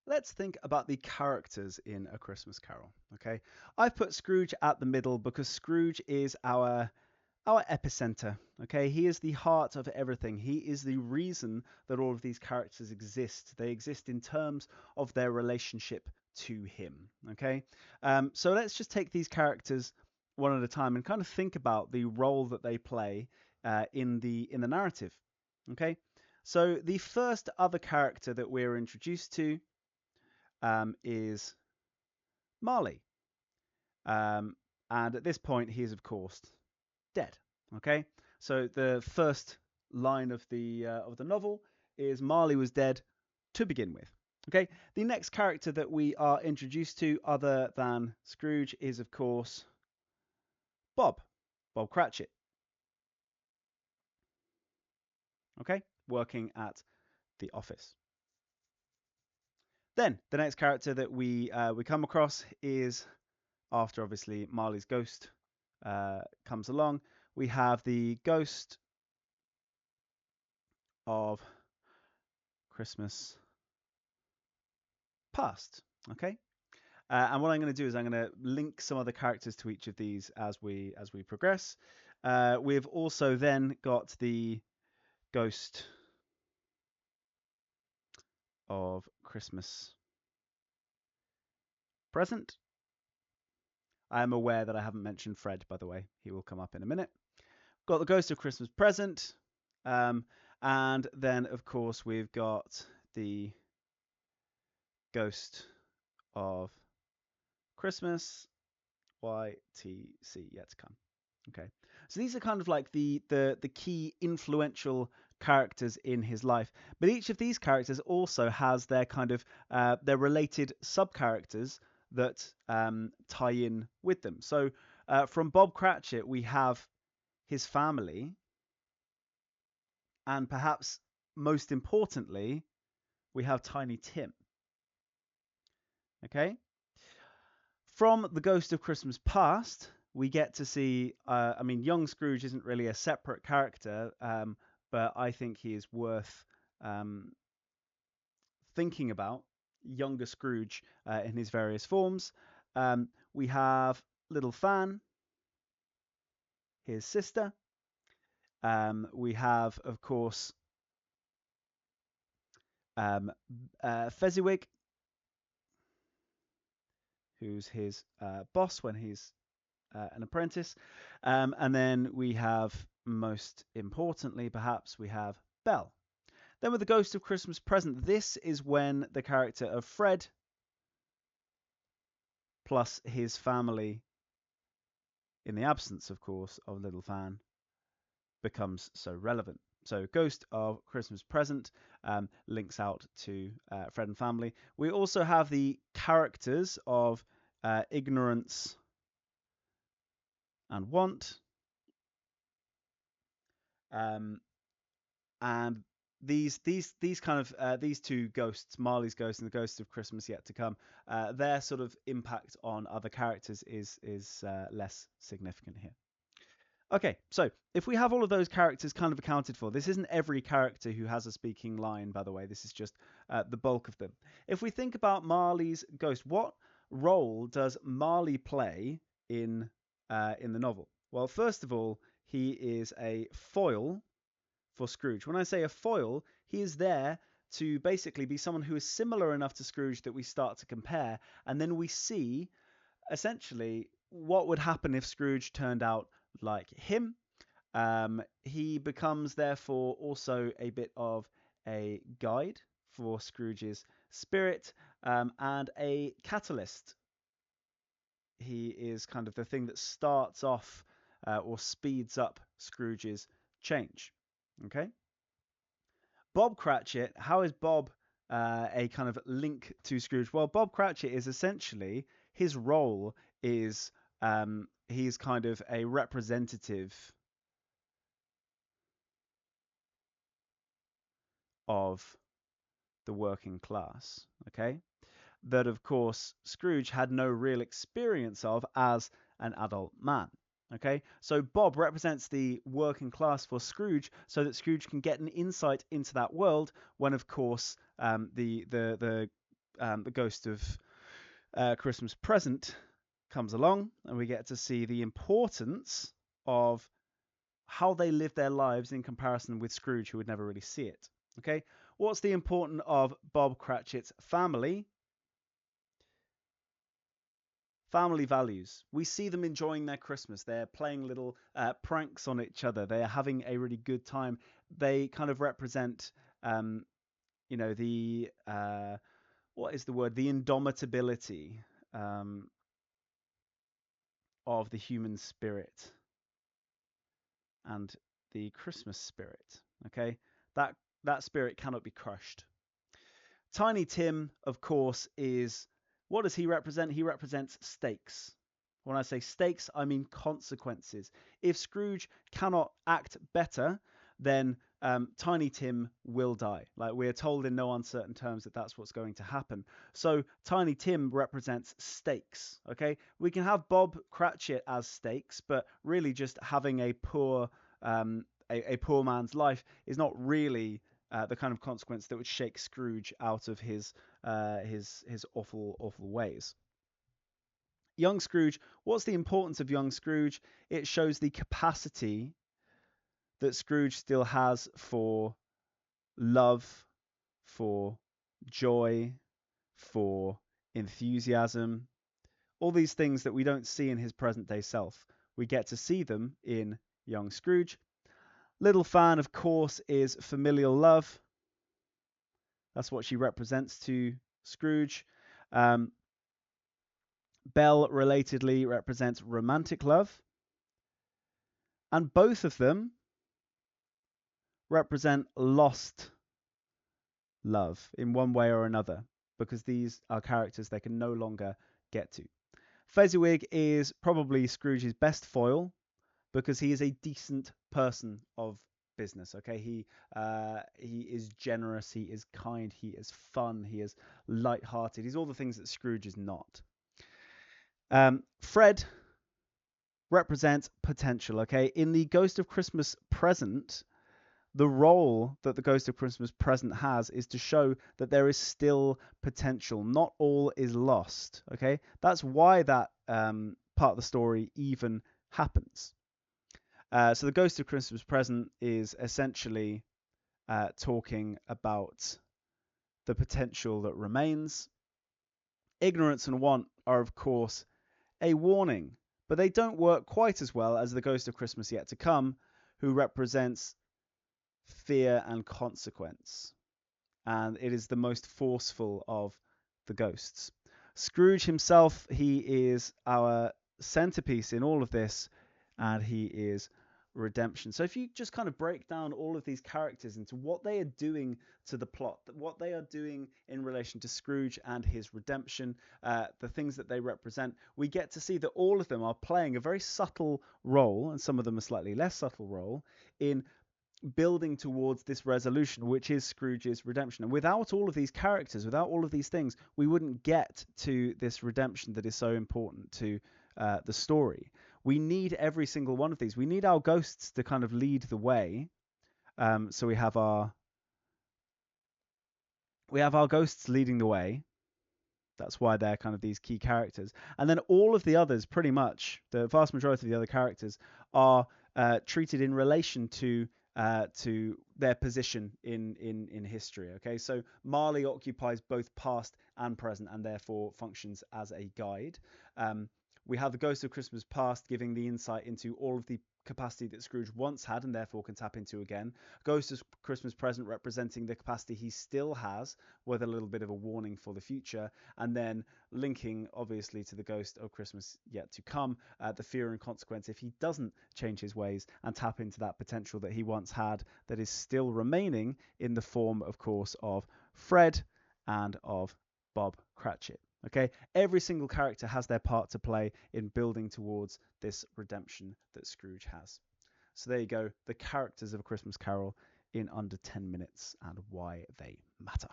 let's think about the characters in A Christmas Carol. Okay, I've put Scrooge at the middle because Scrooge is our epicenter. Okay, he is the heart of everything. He is the reason that all of these characters exist. They exist in terms of their relationship to him. Okay, so let's just take these characters one at a time and kind of think about the role that they play in the narrative. Okay, so the first other character that we're introduced to is Marley. Um, and at this point, he is, of course, dead. Okay, so the first line of the novel is Marley was dead to begin with. Okay, the next character that we are introduced to, other than Scrooge, is of course Bob Cratchit. Okay, working at the office. Then the next character that we come across is after obviously Marley's ghost comes along. We have the ghost of Christmas past. Okay, and what I'm going to do is I'm going to link some other characters to each of these as we progress. We've also then got the ghost of Christmas present. I am aware that I haven't mentioned Fred, by the way. He will come up in a minute. Got the ghost of Christmas present. And then, of course, we've got the ghost of Christmas YTC yet to come. Okay, so these are kind of like the key influential characters in his life, but each of these characters also has their kind of their related sub characters that tie in with them. So from Bob Cratchit, we have his family, and perhaps most importantly, we have Tiny Tim. Okay, from the Ghost of Christmas Past, we get to see. I mean, young Scrooge isn't really a separate character, but I think he is worth um, thinking about. Younger Scrooge in his various forms. We have Little Fan, his sister. We have, of course, Fezziwig, who's his boss when he's an apprentice. And then we have, most importantly, perhaps, we have Belle. Then with the Ghost of Christmas Present, this is when the character of Fred plus his family, in the absence, of course, of Little Fan, becomes so relevant. So Ghost of Christmas Present links out to Fred and family. We also have the characters of Ignorance and Want. And these kind of these two ghosts, Marley's ghost and the ghost of Christmas yet to come, their sort of impact on other characters is less significant here. Okay, so if we have all of those characters kind of accounted for, this isn't every character who has a speaking line, by the way. This is just the bulk of them. If we think about Marley's ghost, what role does Marley play in the novel? Well, first of all, he is a foil for Scrooge. When I say a foil, he is there to basically be someone who is similar enough to Scrooge that we start to compare, and then we see essentially what would happen if Scrooge turned out like him. He becomes therefore also a bit of a guide for Scrooge's spirit and a catalyst. He is kind of the thing that starts off or speeds up Scrooge's change. Okay. Bob Cratchit, how is Bob a kind of link to Scrooge? Well, Bob Cratchit is essentially, his role is he's kind of a representative of the working class. Okay. That, of course, Scrooge had no real experience of as an adult man. Okay, so Bob represents the working class for Scrooge, so that Scrooge can get an insight into that world. When, of course, the the ghost of Christmas Present comes along, and we get to see the importance of how they live their lives in comparison with Scrooge, who would never really see it. Okay, what's the importance of Bob Cratchit's family? Family values. We see them enjoying their Christmas. They're playing little pranks on each other. They're having a really good time. They kind of represent, um, the what is the word? The indomitability um, of the human spirit and the Christmas spirit. Okay, that that spirit cannot be crushed. Tiny Tim, of course, is what does he represent? He represents stakes. When I say stakes, I mean consequences. If Scrooge cannot act better, then Tiny Tim will die. Like we're told in no uncertain terms that that's what's going to happen. So Tiny Tim represents stakes. Okay, we can have Bob Cratchit as stakes, but really just having a poor a poor man's life is not really the kind of consequence that would shake Scrooge out of his awful ways. Young Scrooge, what's the importance of young Scrooge? It shows the capacity that Scrooge still has for love, for joy, for enthusiasm, all these things that we don't see in his present day self. We get to see them in young Scrooge. Little fan, of course, is familial love. That's what she represents to Scrooge. Um, Belle, relatedly, represents romantic love. And both of them represent lost love in one way or another, because these are characters they can no longer get to. Fezziwig is probably Scrooge's best foil because he is a decent person of business. Okay, he is generous, he is kind, he is fun, he is light-hearted. He's all the things that Scrooge is not. Fred represents potential. Okay, in the Ghost of Christmas Present, the role that the Ghost of Christmas Present has is to show that there is still potential. Not all is lost. Okay, that's why that part of the story even happens. So the Ghost of Christmas Present is essentially talking about the potential that remains. Ignorance and want are, of course, a warning, but they don't work quite as well as the Ghost of Christmas Yet to Come, who represents fear and consequence. And it is the most forceful of the ghosts. Scrooge himself, he is our centerpiece in all of this, and he is redemption. So if you just kind of break down all of these characters into what they are doing to the plot, what they are doing in relation to Scrooge and his redemption, the things that they represent, we get to see that all of them are playing a very subtle role, and some of them a slightly less subtle role, in building towards this resolution, which is Scrooge's redemption. And without all of these characters, without all of these things, we wouldn't get to this redemption that is so important to the story. We need every single one of these. We need our ghosts to kind of lead the way. So we have our ghosts leading the way. That's why they're kind of these key characters. And then all of the others, pretty much, the vast majority of the other characters are treated in relation to their position in history. Okay, so Marley occupies both past and present, and therefore functions as a guide. We have the Ghost of Christmas Past giving the insight into all of the capacity that Scrooge once had and therefore can tap into again. Ghost of Christmas Present representing the capacity he still has, with a little bit of a warning for the future, and then linking obviously to the Ghost of Christmas Yet to Come, the fear and consequence if he doesn't change his ways and tap into that potential that he once had that is still remaining in the form, of course, of Fred and of Bob Cratchit. Okay, every single character has their part to play in building towards this redemption that Scrooge has. So there you go, the characters of A Christmas Carol in under 10 minutes and why they matter.